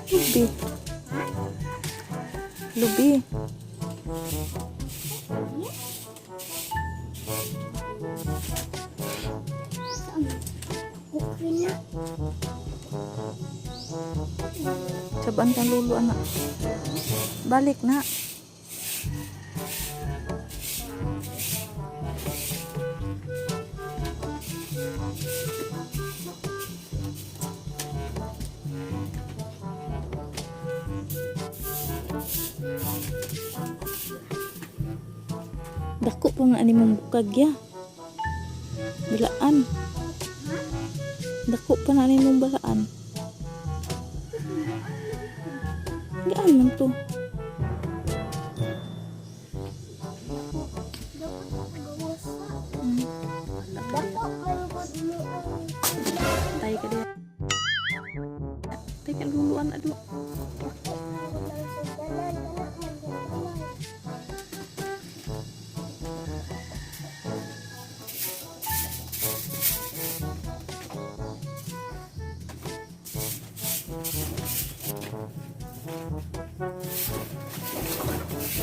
Lubi. Lubi. Cobaan kan lulu anak. Balik nak. Dako pa nga ani mong bukag ya. Balaan. Dako pa na ani mong balaan. Gaan man to. Tay ka dia. Tay ka luluan adu.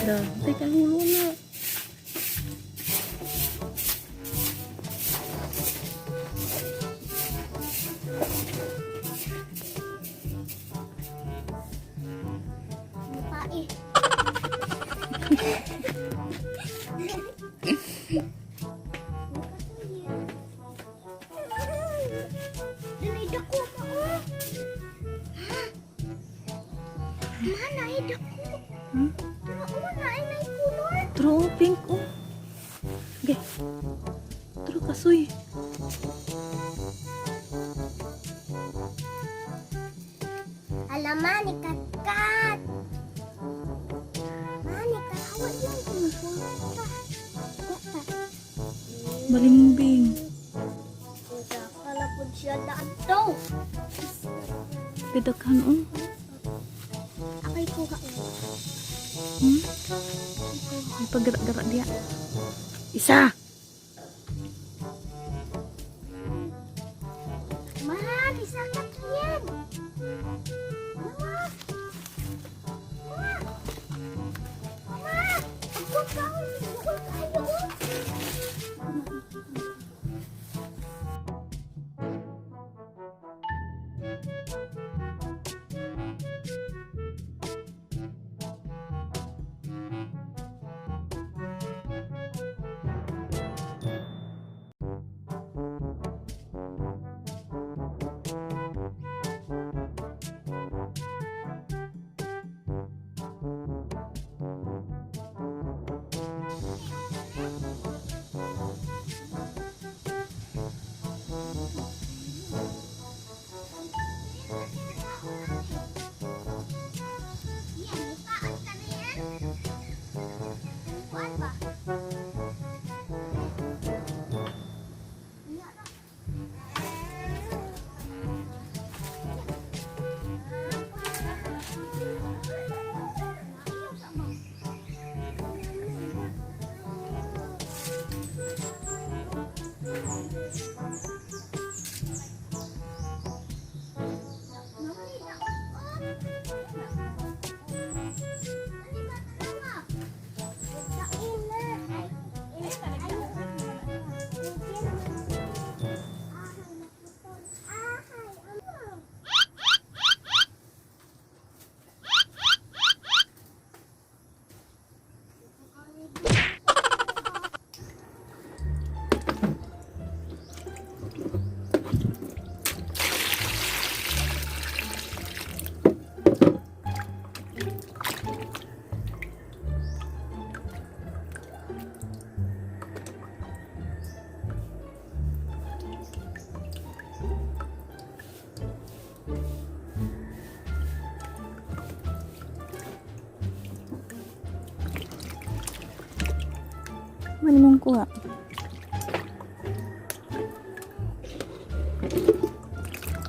Dah, tekan dulu nak. Mana idakku? Terus pink oh. Okay. Terus kasoy. Alamak ni kat. Mana kat awak yang kumpul. Balingbing. Sudah kalau pun siya datang. Daghan oh. Ako'y kuha mo. May paggerak-gerak dia. Isa. Mahal, isa ka yan. Mama. Mama. Ako ka. Bukol kayo. Mani mong kuha.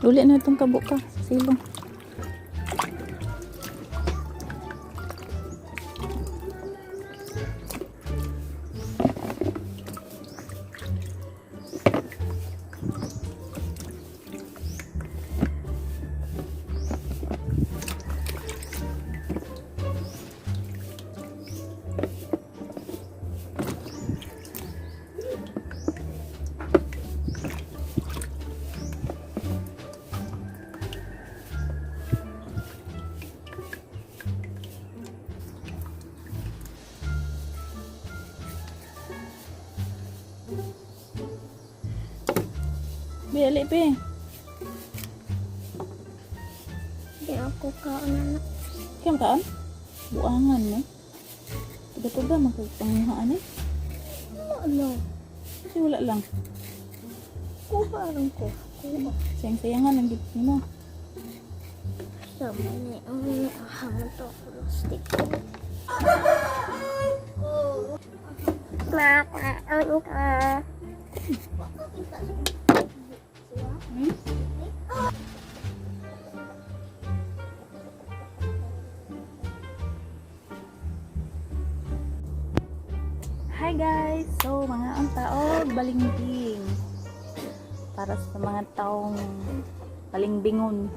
Uli na itong kabuk ka. Silong. Bili, be. Di ako kaon anak. Kaya kaan? Buangan, no? Tuga-tuga, magpagpanguhaan, eh. Ano? Kasi wala lang. Kuha rin ko. Kuha. Sayang-sayangan ang gift mo. Sabi niya, ang ahamon to plastic ko. Makaon ka. Hi guys! So, mga ang taog, balingbing. Para sa mga taong balingbingon.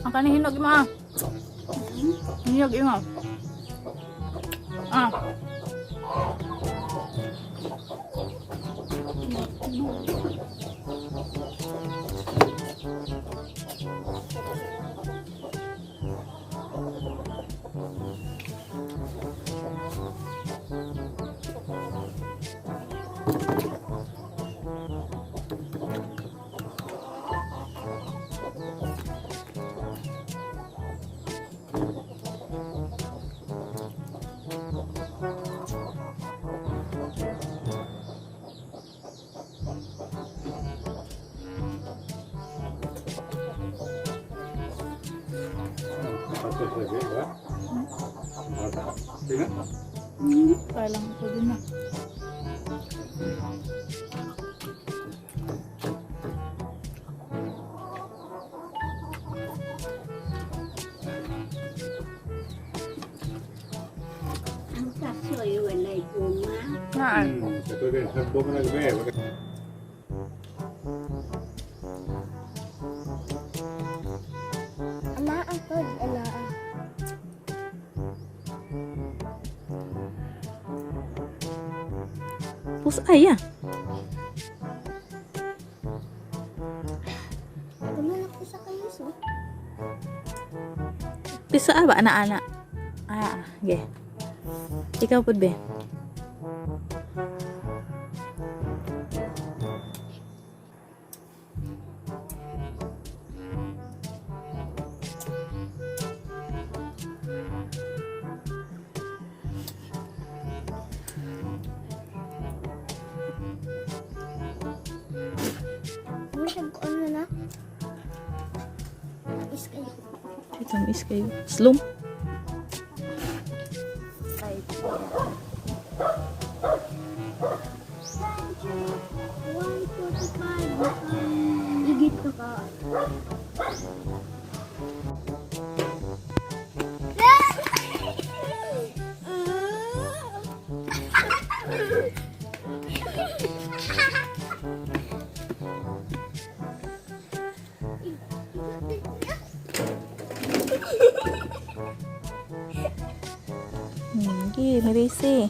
Ang kaning hinog mo ah. Hinog mo. Ah. Kaya lang ito din na. Ang kasoy walay bunga. Naan. Ito din, sabdo mo na gabi. Alaan ko, alaan. Pusay ah. Tumalak ko sa kayo, so. Pisa ba ana-ana? Ah, ge. Ikaw pud be. Ano na? Is kayo. Ito is kayo. Slum. Ay, Dito ka. Sige, Marisi.